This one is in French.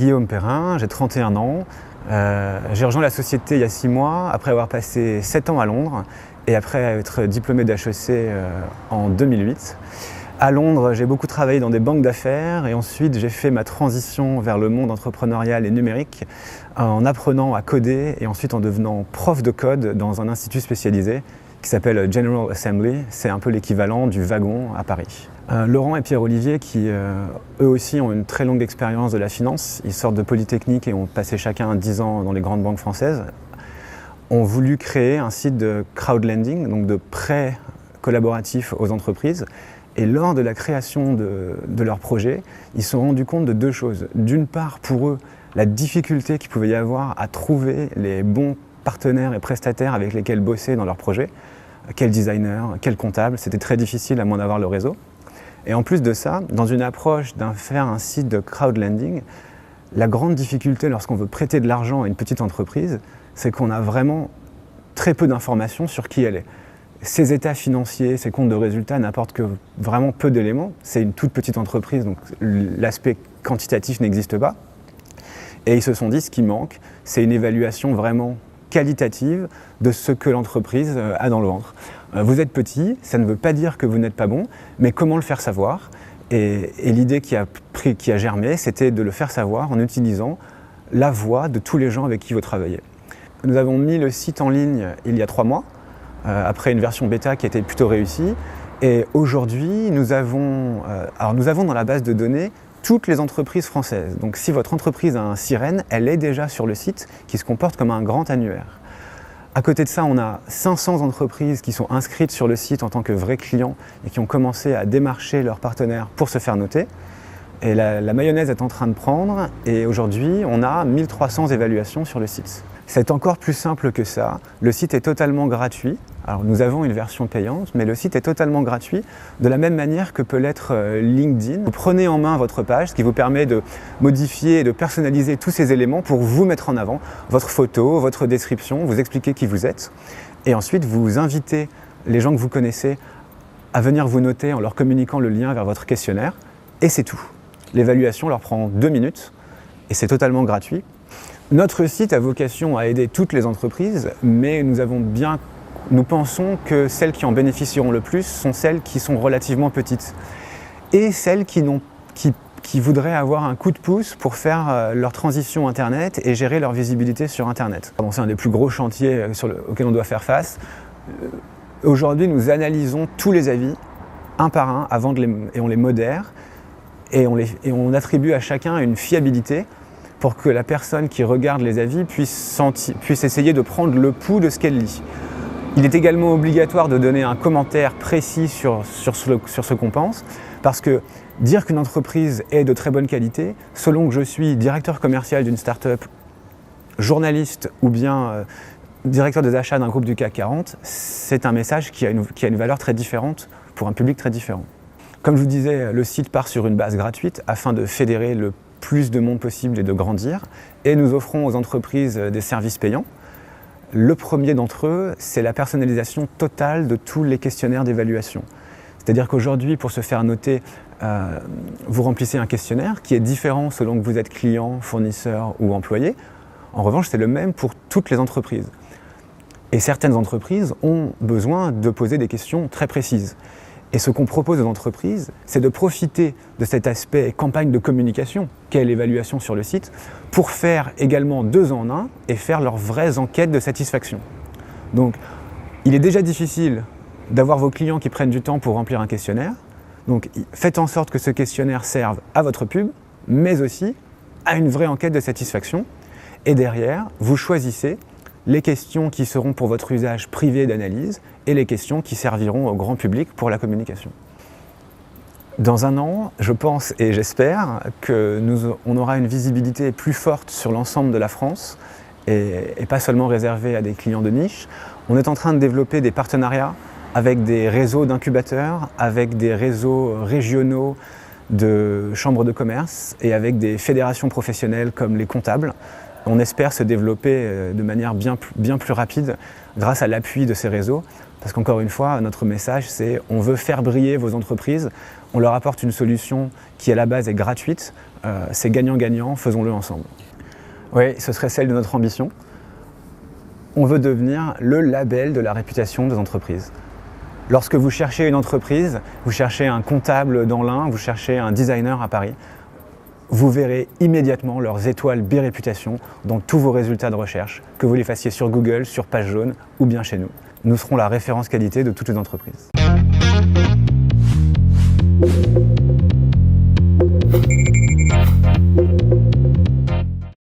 Guillaume Perrin, j'ai 31 ans. J'ai rejoint la société il y a 6 mois, après avoir passé 7 ans à Londres et après être diplômé d'HEC en 2008. À Londres, j'ai beaucoup travaillé dans des banques d'affaires et ensuite j'ai fait ma transition vers le monde entrepreneurial et numérique en apprenant à coder et ensuite en devenant prof de code dans un institut spécialisé qui s'appelle General Assembly. C'est un peu l'équivalent du wagon à Paris. Laurent et Pierre-Olivier, qui eux aussi ont une très longue expérience de la finance, ils sortent de Polytechnique et ont passé chacun 10 ans dans les grandes banques françaises, ont voulu créer un site de crowdlending, donc de prêts collaboratifs aux entreprises. Et lors de la création de leur projet, ils se sont rendus compte de 2 choses. D'une part, pour eux, la difficulté qu'il pouvait y avoir à trouver les bons partenaires et prestataires avec lesquels bosser dans leur projet. Quel designer, quel comptable, c'était très difficile à moins d'avoir le réseau. Et en plus de ça, dans une approche faire un site de crowdlending, la grande difficulté lorsqu'on veut prêter de l'argent à une petite entreprise, c'est qu'on a vraiment très peu d'informations sur qui elle est. Ses états financiers, ses comptes de résultats n'apportent que vraiment peu d'éléments. C'est une toute petite entreprise, donc l'aspect quantitatif n'existe pas. Et ils se sont dit, ce qui manque, c'est une évaluation vraiment qualitative de ce que l'entreprise a dans le ventre. Vous êtes petit, ça ne veut pas dire que vous n'êtes pas bon, mais comment le faire savoir ? Et l'idée qui a germé, c'était de le faire savoir en utilisant la voix de tous les gens avec qui vous travaillez. Nous avons mis le site en ligne il y a 3 mois, après une version bêta qui a été plutôt réussie. Et aujourd'hui, nous avons dans la base de données toutes les entreprises françaises. Donc si votre entreprise a un sirène, elle est déjà sur le site qui se comporte comme un grand annuaire. À côté de ça, on a 500 entreprises qui sont inscrites sur le site en tant que vrais clients et qui ont commencé à démarcher leurs partenaires pour se faire noter. Et la mayonnaise est en train de prendre et aujourd'hui, on a 1300 évaluations sur le site. C'est encore plus simple que ça. Le site est totalement gratuit. Alors nous avons une version payante, mais le site est totalement gratuit, de la même manière que peut l'être LinkedIn. Vous prenez en main votre page, ce qui vous permet de modifier et de personnaliser tous ces éléments pour vous mettre en avant, votre photo, votre description, vous expliquer qui vous êtes. Et ensuite, vous invitez les gens que vous connaissez à venir vous noter en leur communiquant le lien vers votre questionnaire. Et c'est tout. L'évaluation leur prend 2 minutes et c'est totalement gratuit. Notre site a vocation à aider toutes les entreprises, mais nous pensons que celles qui en bénéficieront le plus sont celles qui sont relativement petites et celles qui voudraient avoir un coup de pouce pour faire leur transition Internet et gérer leur visibilité sur Internet. C'est un des plus gros chantiers auxquels on doit faire face. Aujourd'hui, nous analysons tous les avis, un par un, et on les modère et on attribue à chacun une fiabilité pour que la personne qui regarde les avis puisse essayer de prendre le pouls de ce qu'elle lit. Il est également obligatoire de donner un commentaire précis sur ce qu'on pense, parce que dire qu'une entreprise est de très bonne qualité, selon que je suis directeur commercial d'une start-up, journaliste ou bien directeur des achats d'un groupe du CAC 40, c'est un message qui a une valeur très différente pour un public très différent. Comme je vous disais, le site part sur une base gratuite afin de fédérer le plus de monde possible et de grandir. Et nous offrons aux entreprises des services payants. Le premier d'entre eux, c'est la personnalisation totale de tous les questionnaires d'évaluation. C'est-à-dire qu'aujourd'hui, pour se faire noter, vous remplissez un questionnaire qui est différent selon que vous êtes client, fournisseur ou employé. En revanche, c'est le même pour toutes les entreprises. Et certaines entreprises ont besoin de poser des questions très précises. Et ce qu'on propose aux entreprises, c'est de profiter de cet aspect campagne de communication, qu'est l'évaluation sur le site, pour faire également 2 en 1 et faire leurs vraies enquêtes de satisfaction. Donc, il est déjà difficile d'avoir vos clients qui prennent du temps pour remplir un questionnaire. Donc, faites en sorte que ce questionnaire serve à votre pub, mais aussi à une vraie enquête de satisfaction. Et derrière, vous choisissez les questions qui seront pour votre usage privé d'analyse et les questions qui serviront au grand public pour la communication. Dans 1 an, je pense et j'espère qu'on aura une visibilité plus forte sur l'ensemble de la France et pas seulement réservée à des clients de niche. On est en train de développer des partenariats avec des réseaux d'incubateurs, avec des réseaux régionaux de chambres de commerce et avec des fédérations professionnelles comme les comptables On espère se développer de manière bien plus rapide grâce à l'appui de ces réseaux. Parce qu'encore une fois, notre message, c'est on veut faire briller vos entreprises, on leur apporte une solution qui à la base est gratuite, c'est gagnant-gagnant, faisons-le ensemble. Oui, ce serait celle de notre ambition. On veut devenir le label de la réputation des entreprises. Lorsque vous cherchez une entreprise, vous cherchez un comptable dans l'Ain, vous cherchez un designer à Paris, vous verrez immédiatement leurs étoiles Biréputation dans tous vos résultats de recherche, que vous les fassiez sur Google, sur Page Jaune ou bien chez nous. Nous serons la référence qualité de toutes les entreprises.